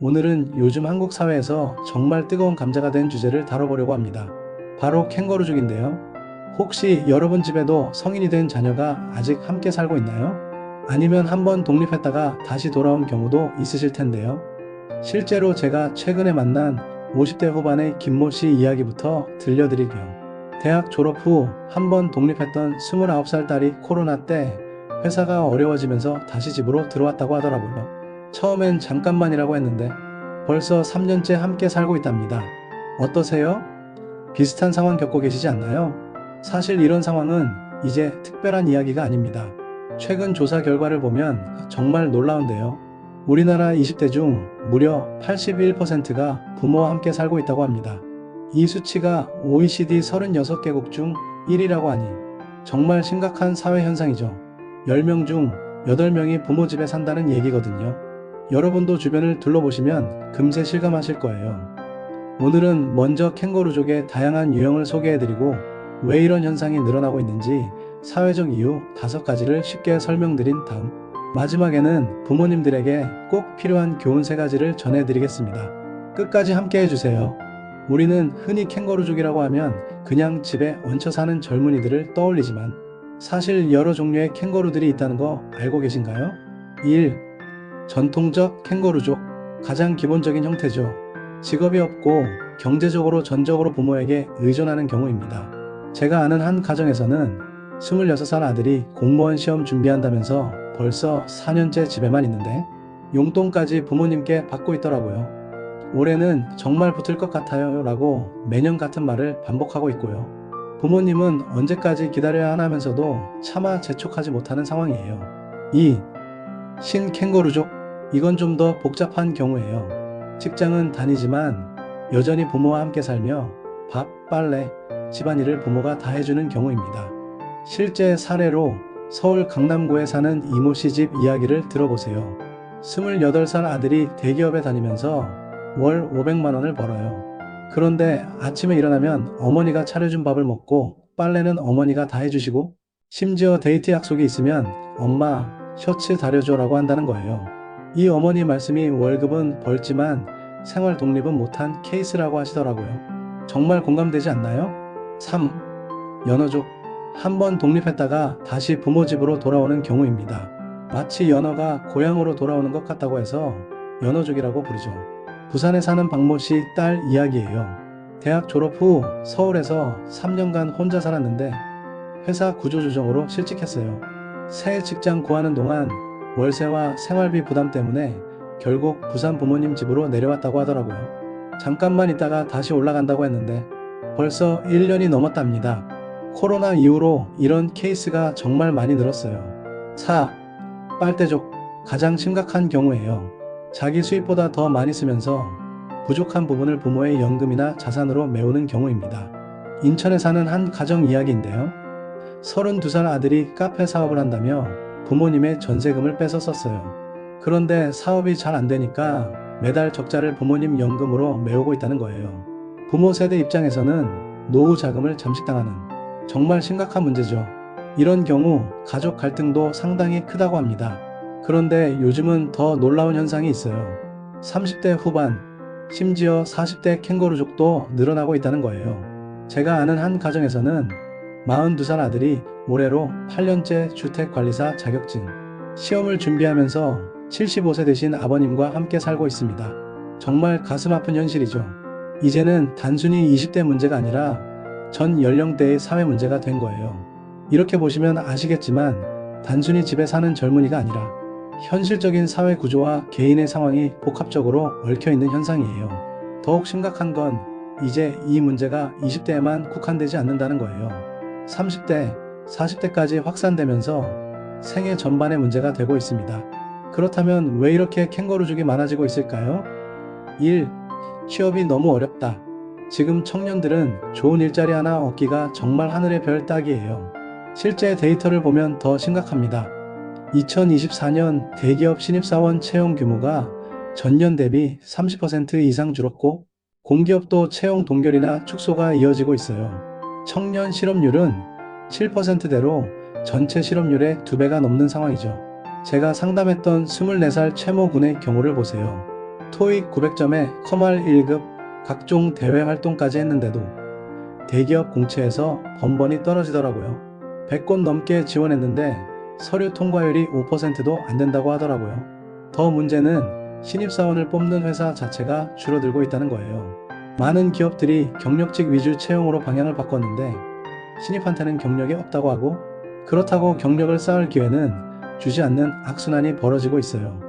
오늘은 요즘 한국 사회에서 정말 뜨거운 감자가 된 주제를 다뤄보려고 합니다. 바로 캥거루족인데요. 혹시 여러분 집에도 성인이 된 자녀가 아직 함께 살고 있나요? 아니면 한번 독립했다가 다시 돌아온 경우도 있으실 텐데요. 실제로 제가 최근에 만난 50대 후반의 김모 씨 이야기부터 들려드릴게요. 대학 졸업 후 한번 독립했던 29살 딸이 코로나 때 회사가 어려워지면서 다시 집으로 들어왔다고 하더라고요. 처음엔 잠깐만이라고 했는데 벌써 3년째 함께 살고 있답니다. 어떠세요? 비슷한 상황 겪고 계시지 않나요? 사실 이런 상황은 이제 특별한 이야기가 아닙니다. 최근 조사 결과를 보면 정말 놀라운데요. 우리나라 20대 중 무려 81%가 부모와 함께 살고 있다고 합니다. 이 수치가 OECD 36개국 중 1위라고 하니 정말 심각한 사회 현상이죠. 10명 중 8명이 부모 집에 산다는 얘기거든요. 여러분도 주변을 둘러보시면 금세 실감하실 거예요. 오늘은 먼저 캥거루족의 다양한 유형을 소개해드리고 왜 이런 현상이 늘어나고 있는지 사회적 이유 5가지를 쉽게 설명드린 다음 마지막에는 부모님들에게 꼭 필요한 교훈 3가지를 전해드리겠습니다. 끝까지 함께 해주세요. 우리는 흔히 캥거루족이라고 하면 그냥 집에 얹혀 사는 젊은이들을 떠올리지만 사실 여러 종류의 캥거루들이 있다는 거 알고 계신가요? 1. 전통적 캥거루족. 가장 기본적인 형태죠. 직업이 없고 경제적으로 전적으로 부모에게 의존하는 경우입니다. 제가 아는 한 가정에서는 26살 아들이 공무원 시험 준비한다면서 벌써 4년째 집에만 있는데 용돈까지 부모님께 받고 있더라고요. 올해는 정말 붙을 것 같아요 라고 매년 같은 말을 반복하고 있고요. 부모님은 언제까지 기다려야 하나면서도 차마 재촉하지 못하는 상황이에요. 2. 신캥거루족. 이건 좀 더 복잡한 경우예요. 직장은 다니지만 여전히 부모와 함께 살며 밥, 빨래, 집안일을 부모가 다 해주는 경우입니다. 실제 사례로 서울 강남구에 사는 이모 씨 집 이야기를 들어보세요. 28살 아들이 대기업에 다니면서 월 500만 원을 벌어요. 그런데 아침에 일어나면 어머니가 차려준 밥을 먹고 빨래는 어머니가 다 해주시고 심지어 데이트 약속이 있으면 엄마 셔츠 다려줘라고 한다는 거예요. 이 어머니 말씀이 월급은 벌지만 생활 독립은 못한 케이스라고 하시더라고요. 정말 공감되지 않나요? 3. 연어족. 한번 독립했다가 다시 부모 집으로 돌아오는 경우입니다. 마치 연어가 고향으로 돌아오는 것 같다고 해서 연어족이라고 부르죠. 부산에 사는 박모 씨 딸 이야기예요. 대학 졸업 후 서울에서 3년간 혼자 살았는데 회사 구조조정으로 실직했어요. 새 직장 구하는 동안 월세와 생활비 부담 때문에 결국 부산 부모님 집으로 내려왔다고 하더라고요. 잠깐만 있다가 다시 올라간다고 했는데 벌써 1년이 넘었답니다. 코로나 이후로 이런 케이스가 정말 많이 늘었어요. 4. 빨대족. 가장 심각한 경우예요. 자기 수입보다 더 많이 쓰면서 부족한 부분을 부모의 연금이나 자산으로 메우는 경우입니다. 인천에 사는 한 가정 이야기인데요. 32살 아들이 카페 사업을 한다며 부모님의 전세금을 뺏어 썼어요. 그런데 사업이 잘 안 되니까 매달 적자를 부모님 연금으로 메우고 있다는 거예요. 부모 세대 입장에서는 노후 자금을 잠식당하는 정말 심각한 문제죠. 이런 경우 가족 갈등도 상당히 크다고 합니다. 그런데 요즘은 더 놀라운 현상이 있어요. 30대 후반, 심지어 40대 캥거루족도 늘어나고 있다는 거예요. 제가 아는 한 가정에서는 42살 아들이 올해로 8년째 주택관리사 자격증 시험을 준비하면서 75세 되신 아버님과 함께 살고 있습니다. 정말 가슴 아픈 현실이죠. 이제는 단순히 20대 문제가 아니라 전 연령대의 사회 문제가 된 거예요. 이렇게 보시면 아시겠지만 단순히 집에 사는 젊은이가 아니라 현실적인 사회 구조와 개인의 상황이 복합적으로 얽혀있는 현상이에요. 더욱 심각한 건 이제 이 문제가 20대에만 국한되지 않는다는 거예요. 30대, 40대까지 확산되면서 생애 전반의 문제가 되고 있습니다. 그렇다면 왜 이렇게 캥거루족이 많아지고 있을까요? 1. 취업이 너무 어렵다. 지금 청년들은 좋은 일자리 하나 얻기가 정말 하늘의 별 따기예요. 실제 데이터를 보면 더 심각합니다. 2024년 대기업 신입사원 채용 규모가 전년 대비 30% 이상 줄었고 공기업도 채용 동결이나 축소가 이어지고 있어요. 청년 실업률은 7%대로 전체 실업률의 2배가 넘는 상황이죠. 제가 상담했던 24살 채모 군의 경우를 보세요. 토익 900점에 커말 1급 각종 대회 활동까지 했는데도 대기업 공채에서 번번이 떨어지더라고요. 100건 넘게 지원했는데 서류 통과율이 5%도 안 된다고 하더라고요. 더 문제는 신입사원을 뽑는 회사 자체가 줄어들고 있다는 거예요. 많은 기업들이 경력직 위주 채용으로 방향을 바꿨는데 신입한테는 경력이 없다고 하고 그렇다고 경력을 쌓을 기회는 주지 않는 악순환이 벌어지고 있어요.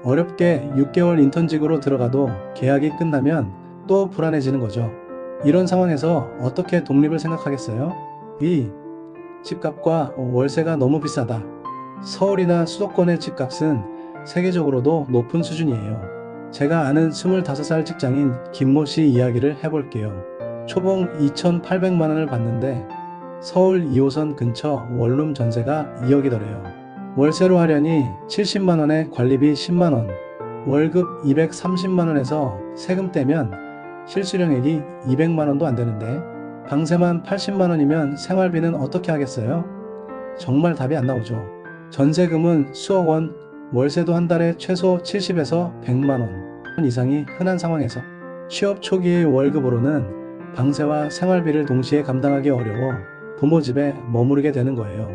어렵게 6개월 인턴직으로 들어가도 계약이 끝나면 또 불안해지는 거죠. 이런 상황에서 어떻게 독립을 생각하겠어요? 이 집값과 월세가 너무 비싸다. 서울이나 수도권의 집값은 세계적으로도 높은 수준이에요. 제가 아는 25살 직장인 김모 씨 이야기를 해볼게요. 초봉 2,800만 원을 받는데 서울 2호선 근처 원룸 전세가 2억이더래요. 월세로 하려니 70만 원에 관리비 10만 원, 월급 230만 원에서 세금 떼면 실수령액이 200만 원도 안 되는데 방세만 80만 원이면 생활비는 어떻게 하겠어요? 정말 답이 안 나오죠. 전세금은 수억 원, 월세도 한 달에 최소 70에서 100만 원 이상이 흔한 상황에서 취업 초기의 월급으로는 방세와 생활비를 동시에 감당하기 어려워 부모 집에 머무르게 되는 거예요.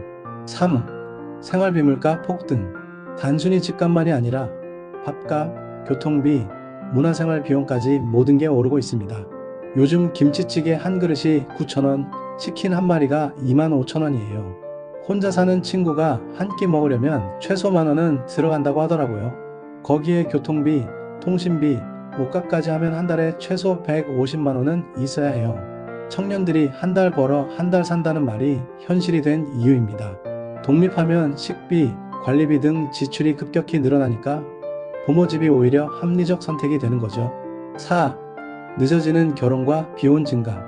3. 생활비 물가 폭등. 단순히 집값만이 아니라 밥값, 교통비, 문화생활 비용까지 모든 게 오르고 있습니다. 요즘 김치찌개 한 그릇이 9,000원, 치킨 한 마리가 25,000원이에요. 혼자 사는 친구가 한 끼 먹으려면 최소 만 원은 들어간다고 하더라고요. 거기에 교통비, 통신비, 옷값까지 하면 한 달에 최소 150만 원은 있어야 해요. 청년들이 한 달 벌어 한 달 산다는 말이 현실이 된 이유입니다. 독립하면 식비, 관리비 등 지출이 급격히 늘어나니까 부모 집이 오히려 합리적 선택이 되는 거죠. 4. 늦어지는 결혼과 비혼 증가.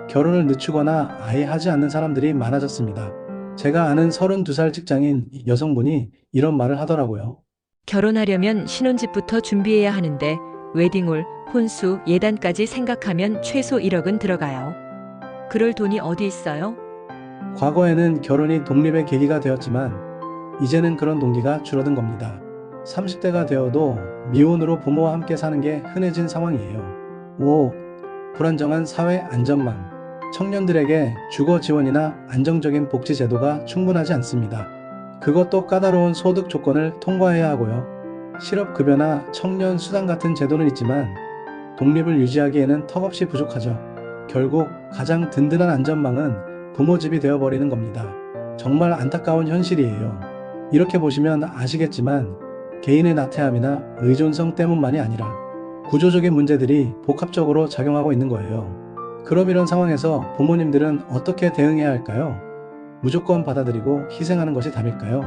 결혼을 늦추거나 아예 하지 않는 사람들이 많아졌습니다. 제가 아는 32살 직장인 여성분이 이런 말을 하더라고요. 결혼하려면 신혼집부터 준비해야 하는데 웨딩홀, 혼수, 예단까지 생각하면 최소 1억은 들어가요. 그럴 돈이 어디 있어요? 과거에는 결혼이 독립의 계기가 되었지만 이제는 그런 동기가 줄어든 겁니다. 30대가 되어도 미혼으로 부모와 함께 사는 게 흔해진 상황이에요. 5. 불안정한 사회 안전망. 청년들에게 주거 지원이나 안정적인 복지 제도가 충분하지 않습니다. 그것도 까다로운 소득 조건을 통과해야 하고요. 실업급여나 청년 수당 같은 제도는 있지만 독립을 유지하기에는 턱없이 부족하죠. 결국 가장 든든한 안전망은 부모 집이 되어버리는 겁니다. 정말 안타까운 현실이에요. 이렇게 보시면 아시겠지만 개인의 나태함이나 의존성 때문만이 아니라 구조적인 문제들이 복합적으로 작용하고 있는 거예요. 그럼 이런 상황에서 부모님들은 어떻게 대응해야 할까요? 무조건 받아들이고 희생하는 것이 답일까요?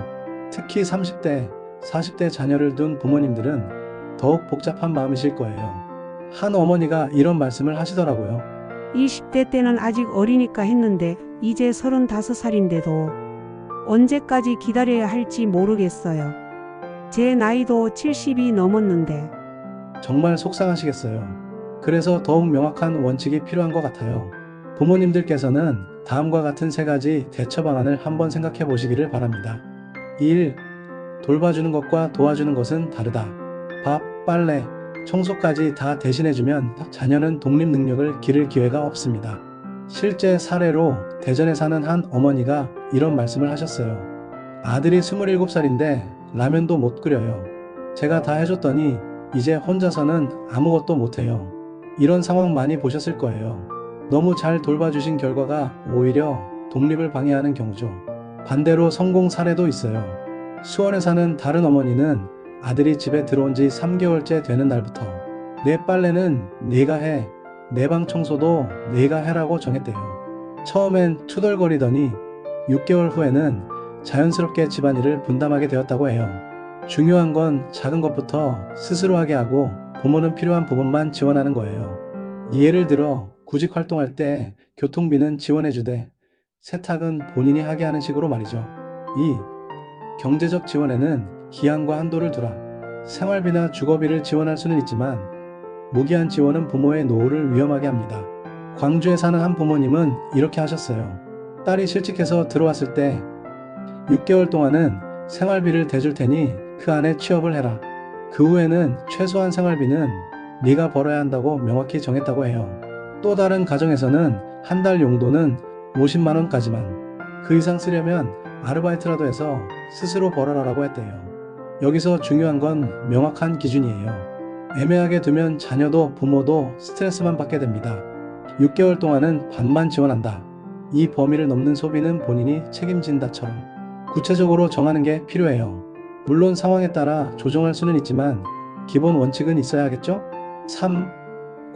특히 30대, 40대 자녀를 둔 부모님들은 더욱 복잡한 마음이실 거예요. 한 어머니가 이런 말씀을 하시더라고요. 20대 때는 아직 어리니까 했는데 이제 35살인데도 언제까지 기다려야 할지 모르겠어요. 제 나이도 70이 넘었는데. 정말 속상하시겠어요. 그래서 더욱 명확한 원칙이 필요한 것 같아요. 부모님들께서는 다음과 같은 3가지 대처 방안을 한번 생각해 보시기를 바랍니다. 1. 돌봐주는 것과 도와주는 것은 다르다. 밥, 빨래, 청소까지 다 대신해주면 자녀는 독립 능력을 기를 기회가 없습니다. 실제 사례로 대전에 사는 한 어머니가 이런 말씀을 하셨어요. 아들이 27살인데 라면도 못 끓여요. 제가 다 해줬더니 이제 혼자서는 아무것도 못해요. 이런 상황 많이 보셨을 거예요. 너무 잘 돌봐주신 결과가 오히려 독립을 방해하는 경우죠. 반대로 성공 사례도 있어요. 수원에 사는 다른 어머니는 아들이 집에 들어온 지 3개월째 되는 날부터 내 빨래는 네가 해, 내 방 청소도 네가 해라고 정했대요. 처음엔 투덜거리더니 6개월 후에는 자연스럽게 집안일을 분담하게 되었다고 해요. 중요한 건 작은 것부터 스스로 하게 하고 부모는 필요한 부분만 지원하는 거예요. 예를 들어 구직 활동할 때 교통비는 지원해주되 세탁은 본인이 하게 하는 식으로 말이죠. 2. 경제적 지원에는 기한과 한도를 두라. 생활비나 주거비를 지원할 수는 있지만 무기한 지원은 부모의 노후를 위험하게 합니다. 광주에 사는 한 부모님은 이렇게 하셨어요. 딸이 실직해서 들어왔을 때 6개월 동안은 생활비를 대줄 테니 그 안에 취업을 해라. 그 후에는 최소한 생활비는 네가 벌어야 한다고 명확히 정했다고 해요. 또 다른 가정에서는 한 달 용도는 50만 원까지만, 그 이상 쓰려면 아르바이트라도 해서 스스로 벌어라라고 했대요. 여기서 중요한 건 명확한 기준이에요. 애매하게 두면 자녀도 부모도 스트레스만 받게 됩니다. 6개월 동안은 반만 지원한다. 이 범위를 넘는 소비는 본인이 책임진다처럼 구체적으로 정하는 게 필요해요. 물론 상황에 따라 조정할 수는 있지만 기본 원칙은 있어야 하겠죠? 3.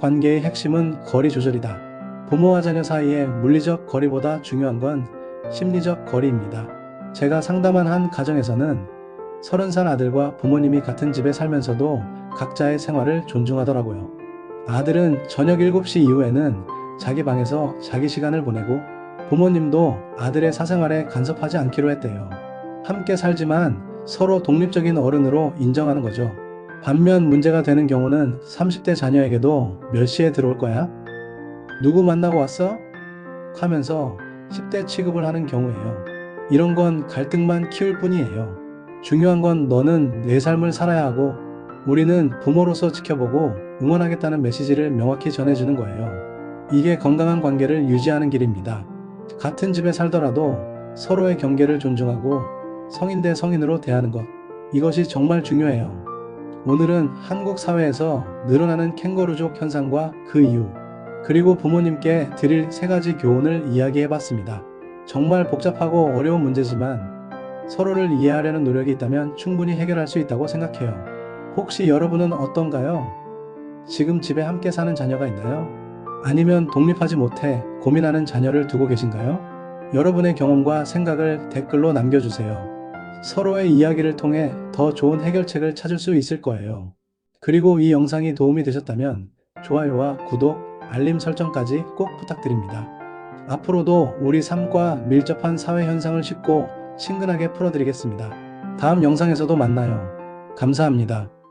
관계의 핵심은 거리 조절이다. 부모와 자녀 사이의 물리적 거리보다 중요한 건 심리적 거리입니다. 제가 상담한 한 가정에서는 30살 아들과 부모님이 같은 집에 살면서도 각자의 생활을 존중하더라고요. 아들은 저녁 7시 이후에는 자기 방에서 자기 시간을 보내고 부모님도 아들의 사생활에 간섭하지 않기로 했대요. 함께 살지만 서로 독립적인 어른으로 인정하는 거죠. 반면 문제가 되는 경우는 30대 자녀에게도 몇 시에 들어올 거야? 누구 만나고 왔어? 하면서 10대 취급을 하는 경우예요. 이런 건 갈등만 키울 뿐이에요. 중요한 건 너는 내 삶을 살아야 하고 우리는 부모로서 지켜보고 응원하겠다는 메시지를 명확히 전해주는 거예요. 이게 건강한 관계를 유지하는 길입니다. 같은 집에 살더라도 서로의 경계를 존중하고 성인 대 성인으로 대하는 것, 이것이 정말 중요해요. 오늘은 한국 사회에서 늘어나는 캥거루족 현상과 그 이유, 그리고 부모님께 드릴 3가지 교훈을 이야기해봤습니다. 정말 복잡하고 어려운 문제지만 서로를 이해하려는 노력이 있다면 충분히 해결할 수 있다고 생각해요. 혹시 여러분은 어떤가요? 지금 집에 함께 사는 자녀가 있나요? 아니면 독립하지 못해 고민하는 자녀를 두고 계신가요? 여러분의 경험과 생각을 댓글로 남겨주세요. 서로의 이야기를 통해 더 좋은 해결책을 찾을 수 있을 거예요. 그리고 이 영상이 도움이 되셨다면 좋아요와 구독, 알림 설정까지 꼭 부탁드립니다. 앞으로도 우리 삶과 밀접한 사회 현상을 쉽고 친근하게 풀어드리겠습니다. 다음 영상에서도 만나요. 감사합니다.